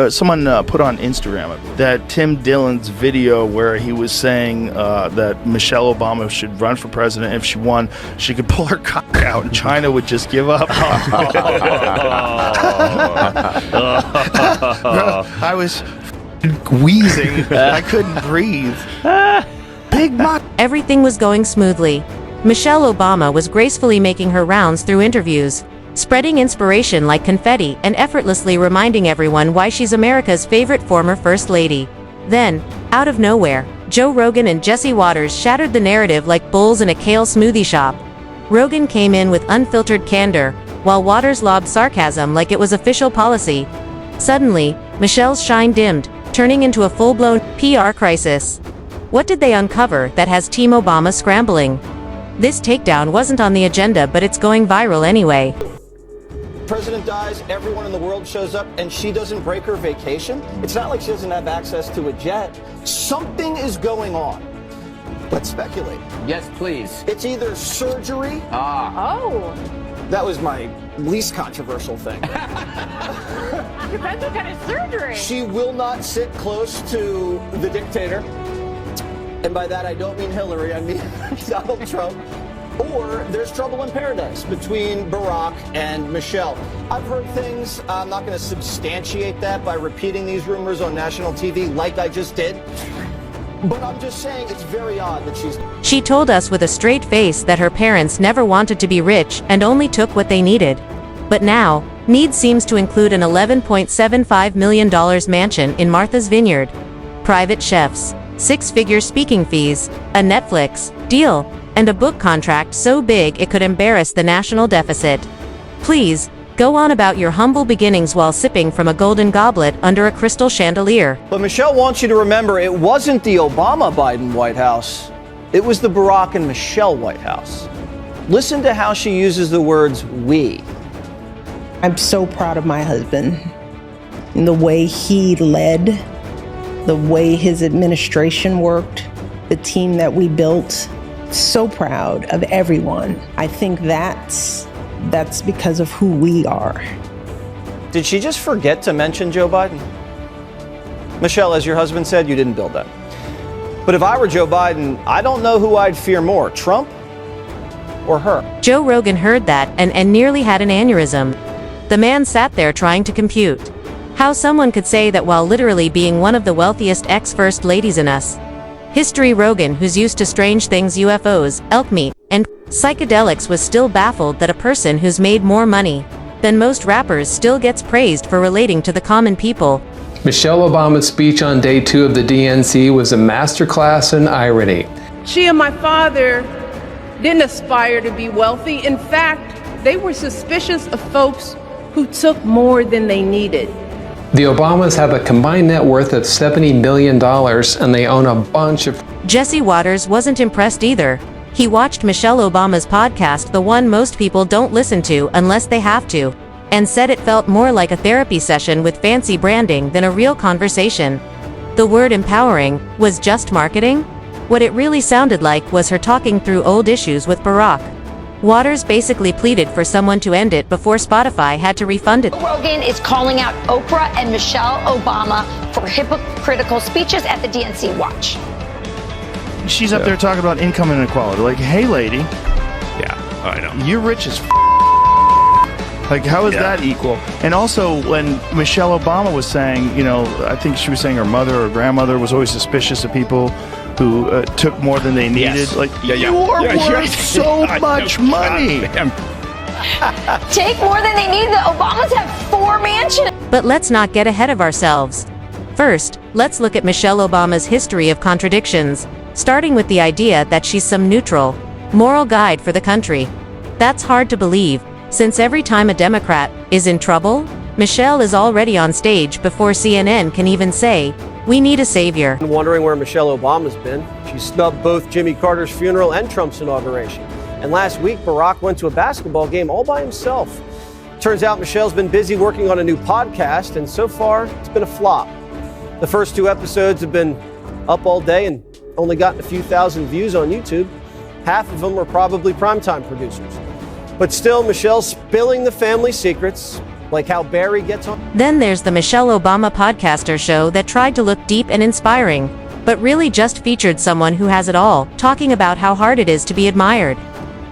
Someone put on Instagram that Tim Dillon's video where he was saying that Michelle Obama should run for president. If she won, she could pull her cock out and China would just give up. I was wheezing. I couldn't breathe. Big muck. Everything was going smoothly. Michelle Obama was gracefully making her rounds through interviews, spreading inspiration like confetti and effortlessly reminding everyone why she's America's favorite former First Lady. Then, out of nowhere, Joe Rogan and Jesse Watters shattered the narrative like bulls in a kale smoothie shop. Rogan came in with unfiltered candor, while Watters lobbed sarcasm like it was official policy. Suddenly, Michelle's shine dimmed, turning into a full-blown PR crisis. What did they uncover that has Team Obama scrambling? This takedown wasn't on the agenda, but it's going viral anyway. President dies, everyone in the world shows up, and she doesn't break her vacation? It's not like she doesn't have access to a jet. Something is going on. Let's speculate. Yes, please. It's either surgery. Oh. That was my least controversial thing. Depends what kind of surgery. She will not sit close to the dictator. And by that, I don't mean Hillary, I mean Donald Trump. Or there's trouble in paradise between Barack and Michelle. I've heard things. I'm not going to substantiate that by repeating these rumors on national TV like I just did. But I'm just saying it's very odd that She told us with a straight face that her parents never wanted to be rich and only took what they needed. But now, need seems to include an $11.75 million mansion in Martha's Vineyard, private chefs, six-figure speaking fees, a Netflix deal, and a book contract so big it could embarrass the national deficit. Please, go on about your humble beginnings while sipping from a golden goblet under a crystal chandelier. But Michelle wants you to remember it wasn't the Obama-Biden White House. It was the Barack and Michelle White House. Listen to how she uses the words we. I'm so proud of my husband and the way he led, the way his administration worked, the team that we built. So proud of everyone. I think that's because of who we are. Did she just forget to mention Joe Biden? Michelle, as your husband said, you didn't build that. But if I were Joe Biden, I don't know who I'd fear more, Trump or her. Joe Rogan heard that and nearly had an aneurysm. The man sat there trying to compute how someone could say that while literally being one of the wealthiest ex-first ladies in us. History Rogan, who's used to strange things, UFOs, elk meat, and psychedelics, was still baffled that a person who's made more money than most rappers still gets praised for relating to the common people. Michelle Obama's speech on day 2 of the DNC was a masterclass in irony. She and my father didn't aspire to be wealthy. In fact, they were suspicious of folks who took more than they needed. The Obamas have a combined net worth of $70 million, and they own a bunch of... Jesse Watters wasn't impressed either. He watched Michelle Obama's podcast, the one most people don't listen to unless they have to, and said it felt more like a therapy session with fancy branding than a real conversation. The word empowering was just marketing? What it really sounded like was her talking through old issues with Barack. Watters basically pleaded for someone to end it before Spotify had to refund it. Rogan is calling out Oprah and Michelle Obama for hypocritical speeches at the DNC Watch. She's up there talking about income inequality. Like, hey, lady. Yeah, I know. You're rich as Like, how is that equal? And also, when Michelle Obama was saying, you know, I think she was saying her mother or grandmother was always suspicious of people who took more than they needed. Yes. Like, you are worth so much money. Take more than they need. The Obamas have 4 mansions. But let's not get ahead of ourselves. First, let's look at Michelle Obama's history of contradictions, starting with the idea that she's some neutral, moral guide for the country. That's hard to believe, since every time a Democrat is in trouble, Michelle is already on stage before CNN can even say, "We need a savior." I'm wondering where Michelle Obama's been. She snubbed both Jimmy Carter's funeral and Trump's inauguration. And last week, Barack went to a basketball game all by himself. Turns out Michelle's been busy working on a new podcast, and so far, it's been a flop. The first 2 episodes have been up all day and only gotten a few thousand views on YouTube. Half of them were probably primetime producers. But still, Michelle's spilling the family secrets, Like how Barry gets on. Then there's the Michelle Obama podcaster show that tried to look deep and inspiring, but really just featured someone who has it all, talking about how hard it is to be admired.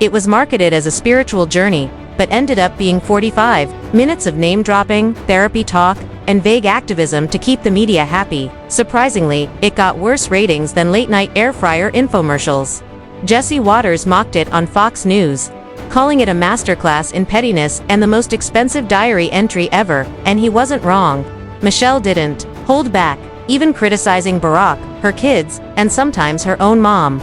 It was marketed as a spiritual journey, but ended up being 45 minutes of name-dropping, therapy talk, and vague activism to keep the media happy. Surprisingly, it got worse ratings than late-night air fryer infomercials. Jesse Watters mocked it on Fox News, calling it a masterclass in pettiness and the most expensive diary entry ever, and he wasn't wrong. Michelle didn't hold back, even criticizing Barack, her kids, and sometimes her own mom.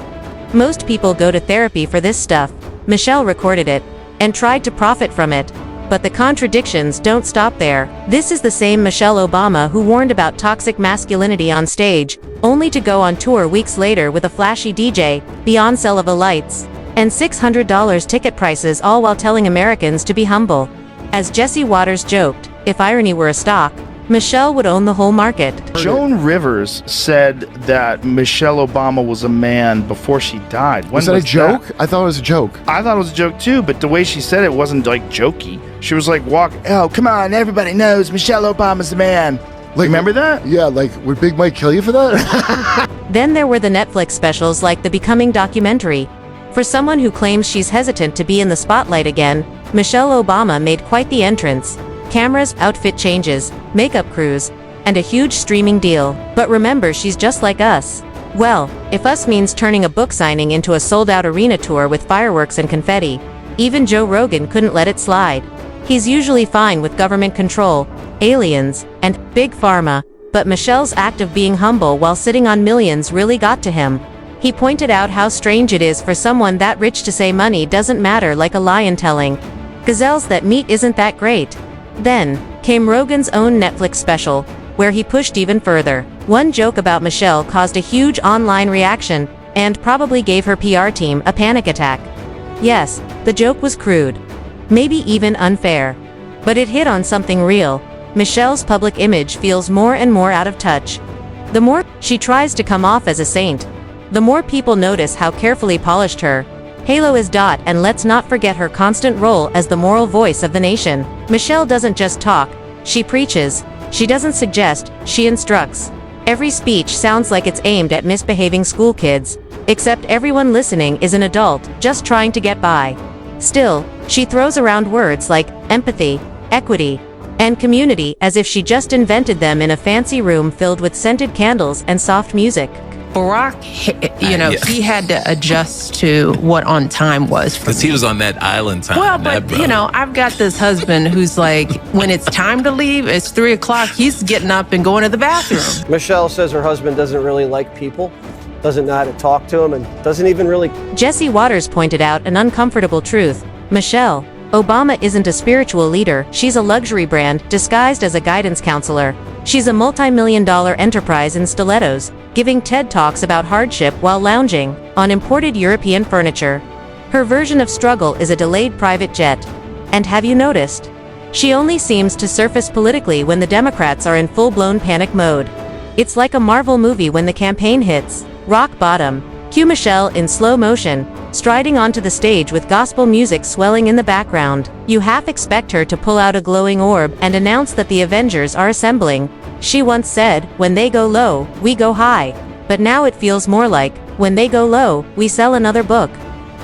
Most people go to therapy for this stuff. Michelle recorded it and tried to profit from it. But the contradictions don't stop there. This is the same Michelle Obama who warned about toxic masculinity on stage, only to go on tour weeks later with a flashy DJ, the onsale of the lights, and $600 ticket prices, all while telling Americans to be humble. As Jesse Watters joked, if irony were a stock, Michelle would own the whole market. Joan Rivers said that Michelle Obama was a man before she died. Was that a joke? I thought it was a joke. I thought it was a joke too, but the way she said it wasn't like jokey. She was like, oh, come on, everybody knows Michelle Obama's the man. Like, remember that? Yeah, like, would Big Mike kill you for that? Then there were the Netflix specials like The Becoming documentary. For someone who claims she's hesitant to be in the spotlight again, Michelle Obama made quite the entrance. Cameras, outfit changes, makeup crews, and a huge streaming deal. But remember, she's just like us. Well, if us means turning a book signing into a sold-out arena tour with fireworks and confetti, even Joe Rogan couldn't let it slide. He's usually fine with government control, aliens, and big pharma, but Michelle's act of being humble while sitting on millions really got to him. He pointed out how strange it is for someone that rich to say money doesn't matter, like a lion telling gazelles that meat isn't that great. Then came Rogan's own Netflix special, where he pushed even further. One joke about Michelle caused a huge online reaction, and probably gave her PR team a panic attack. Yes, the joke was crude, maybe even unfair, but it hit on something real. Michelle's public image feels more and more out of touch. The more she tries to come off as a saint, the more people notice how carefully polished her halo is. And let's not forget her constant role as the moral voice of the nation. Michelle doesn't just talk, she preaches. She doesn't suggest, she instructs. Every speech sounds like it's aimed at misbehaving school kids, except everyone listening is an adult, just trying to get by. Still, she throws around words like empathy, equity, and community as if she just invented them in a fancy room filled with scented candles and soft music. Barack, he had to adjust to what on time was. Because he was on that island time. Well, but, I've got this husband who's like, when it's time to leave, it's 3 o'clock, he's getting up and going to the bathroom. Michelle says her husband doesn't really like people, doesn't know how to talk to him, and doesn't even really... Jesse Watters pointed out an uncomfortable truth. Michelle Obama isn't a spiritual leader, she's a luxury brand disguised as a guidance counselor. She's a multi-million-dollar enterprise in stilettos, giving TED Talks about hardship while lounging on imported European furniture. Her version of struggle is a delayed private jet. And have you noticed? She only seems to surface politically when the Democrats are in full-blown panic mode. It's like a Marvel movie when the campaign hits rock bottom. Cue Michelle in slow motion, striding onto the stage with gospel music swelling in the background. You half expect her to pull out a glowing orb and announce that the Avengers are assembling. She once said, "When they go low, we go high." But now it feels more like, "When they go low, we sell another book."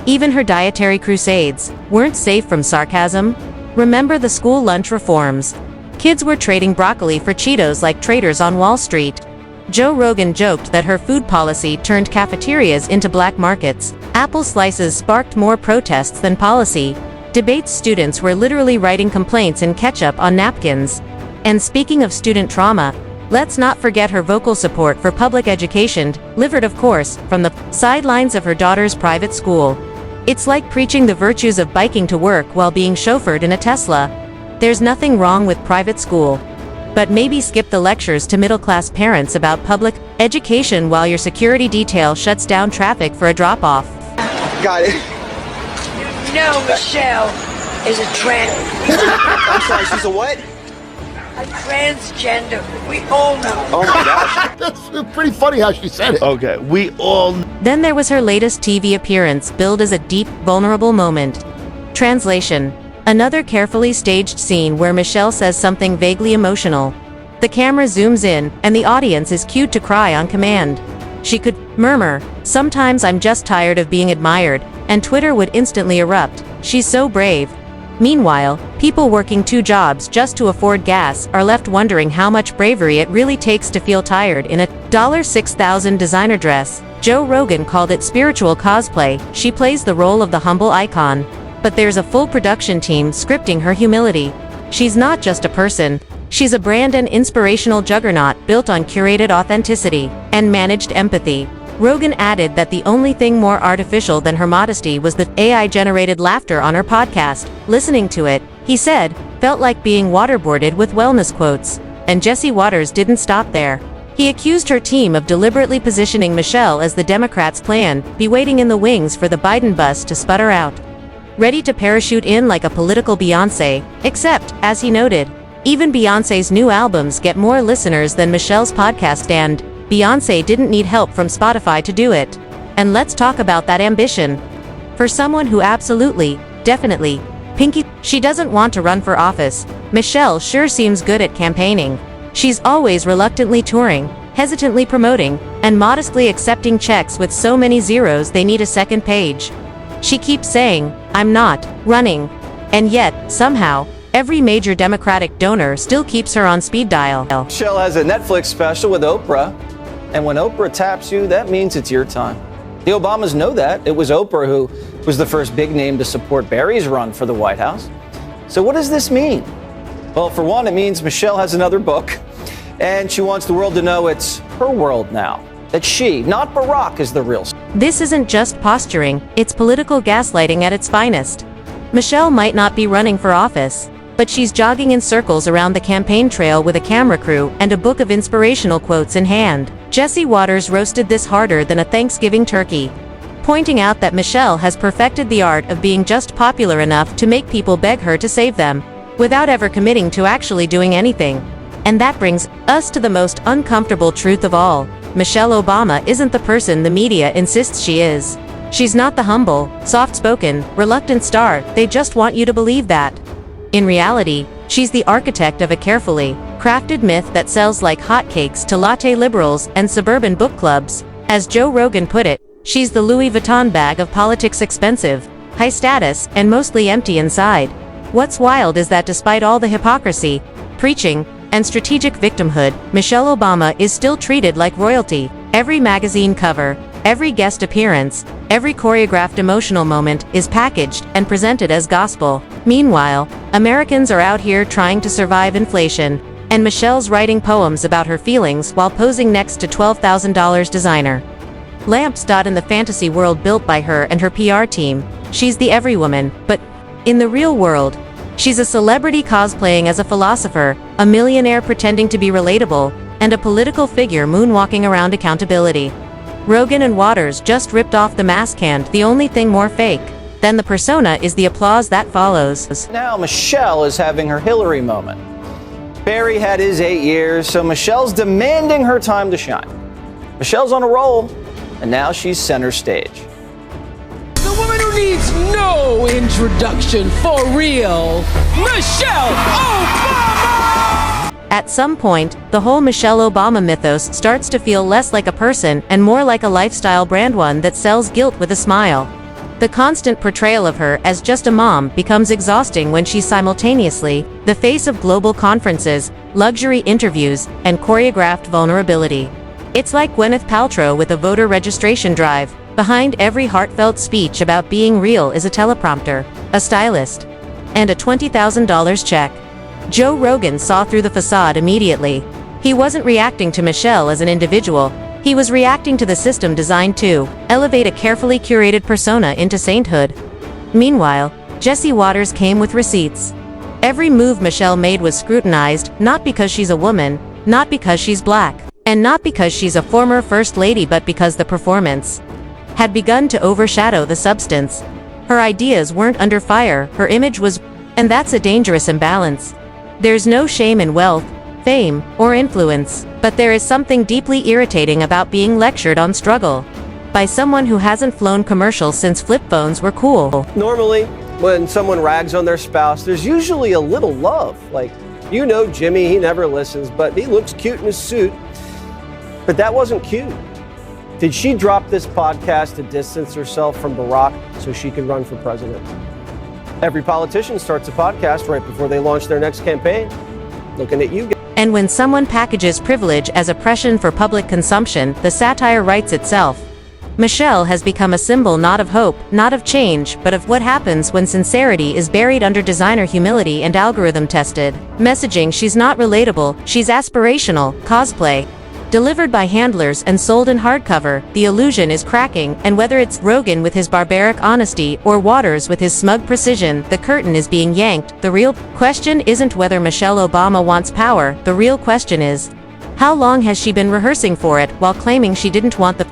Even her dietary crusades weren't safe from sarcasm. Remember the school lunch reforms? Kids were trading broccoli for Cheetos like traders on Wall Street. Joe Rogan joked that her food policy turned cafeterias into black markets. Apple slices sparked more protests than policy. Debates students were literally writing complaints in ketchup on napkins. And speaking of student trauma, let's not forget her vocal support for public education, delivered of course, from the sidelines of her daughter's private school. It's like preaching the virtues of biking to work while being chauffeured in a Tesla. There's nothing wrong with private school. But maybe skip the lectures to middle-class parents about public education while your security detail shuts down traffic for a drop-off. Got it. No, Michelle is a I'm sorry, she's a what? a transgender. We all know. Oh my gosh. That's pretty funny how she said it. Okay, we all... Then there was her latest TV appearance, billed as a deep, vulnerable moment. Translation: Another carefully staged scene where Michelle says something vaguely emotional. The camera zooms in, and the audience is cued to cry on command. She could murmur, "Sometimes I'm just tired of being admired," and Twitter would instantly erupt. She's so brave. Meanwhile, people working 2 jobs just to afford gas are left wondering how much bravery it really takes to feel tired in a $6,000 designer dress. Joe Rogan called it spiritual cosplay. She plays the role of the humble icon. But there's a full production team scripting her humility. She's not just a person. She's a brand and inspirational juggernaut built on curated authenticity and managed empathy. Rogan added that the only thing more artificial than her modesty was the AI-generated laughter on her podcast. Listening to it, he said, felt like being waterboarded with wellness quotes. And Jesse Watters didn't stop there. He accused her team of deliberately positioning Michelle as the Democrats' plan, be waiting in the wings for the Biden bus to sputter out. Ready to parachute in like a political Beyoncé, except, as he noted, even Beyoncé's new albums get more listeners than Michelle's podcast, and Beyoncé didn't need help from Spotify to do it. And let's talk about that ambition. For someone who absolutely, definitely, she doesn't want to run for office, Michelle sure seems good at campaigning. She's always reluctantly touring, hesitantly promoting, and modestly accepting checks with so many zeros they need a second page. She keeps saying, "I'm not running." And yet, somehow, every major Democratic donor still keeps her on speed dial. Michelle has a Netflix special with Oprah, and when Oprah taps you, that means it's your time. The Obamas know that. It was Oprah who was the first big name to support Barry's run for the White House. So what does this mean? Well, for one, it means Michelle has another book, and she wants the world to know it's her world now. That she, not Barack, is the real. This isn't just posturing, it's political gaslighting at its finest. Michelle might not be running for office, but she's jogging in circles around the campaign trail with a camera crew and a book of inspirational quotes in hand. Jesse Watters roasted this harder than a Thanksgiving turkey, pointing out that Michelle has perfected the art of being just popular enough to make people beg her to save them, without ever committing to actually doing anything. And that brings us to the most uncomfortable truth of all. Michelle Obama isn't the person the media insists she is. She's not the humble, soft-spoken, reluctant star they just want you to believe that. In reality, she's the architect of a carefully crafted myth that sells like hotcakes to latte liberals and suburban book clubs. As Joe Rogan put it, she's the Louis Vuitton bag of politics, expensive, high status, and mostly empty inside. What's wild is that despite all the hypocrisy, preaching, and strategic victimhood, Michelle Obama is still treated like royalty. Every magazine cover, every guest appearance, every choreographed emotional moment is packaged and presented as gospel. Meanwhile, Americans are out here trying to survive inflation, and Michelle's writing poems about her feelings while posing next to $12,000 designer lamps. In the fantasy world built by her and her PR team, she's the everywoman, but in the real world, she's a celebrity cosplaying as a philosopher, a millionaire pretending to be relatable, and a political figure moonwalking around accountability. Rogan and Watters just ripped off the mask hand. The only thing more fake than the persona is the applause that follows. Now Michelle is having her Hillary moment. Barry had his 8 years, so Michelle's demanding her time to shine. Michelle's on a roll, and now she's center stage. The woman who needs no introduction, for real, Michelle Obama! At some point, the whole Michelle Obama mythos starts to feel less like a person and more like a lifestyle brand, one that sells guilt with a smile. The constant portrayal of her as just a mom becomes exhausting when she's simultaneously the face of global conferences, luxury interviews, and choreographed vulnerability. It's like Gwyneth Paltrow with a voter registration drive. Behind every heartfelt speech about being real is a teleprompter, a stylist, and a $20,000 check. Joe Rogan saw through the facade immediately. He wasn't reacting to Michelle as an individual. He was reacting to the system designed to elevate a carefully curated persona into sainthood. Meanwhile, Jesse Watters came with receipts. Every move Michelle made was scrutinized, not because she's a woman, not because she's black, and not because she's a former first lady, but because the performance had begun to overshadow the substance. Her ideas weren't under fire, her image was, and that's a dangerous imbalance. There's no shame in wealth, fame, or influence, but there is something deeply irritating about being lectured on struggle by someone who hasn't flown commercials since flip phones were cool. Normally, when someone rags on their spouse, there's usually a little love. Like, you know Jimmy, he never listens, but he looks cute in his suit. But that wasn't cute. Did she drop this podcast to distance herself from Barack so she could run for president? Every politician starts a podcast right before they launch their next campaign. Looking at you guys. And when someone packages privilege as oppression for public consumption, the satire writes itself. Michelle has become a symbol not of hope, not of change, but of what happens when sincerity is buried under designer humility and algorithm-tested messaging. She's not relatable, she's aspirational, cosplay. Delivered by handlers and sold in hardcover, the illusion is cracking, and whether it's Rogan with his barbaric honesty or Watters with his smug precision, the curtain is being yanked. The real question isn't whether Michelle Obama wants power, the real question is, how long has she been rehearsing for it while claiming she didn't want the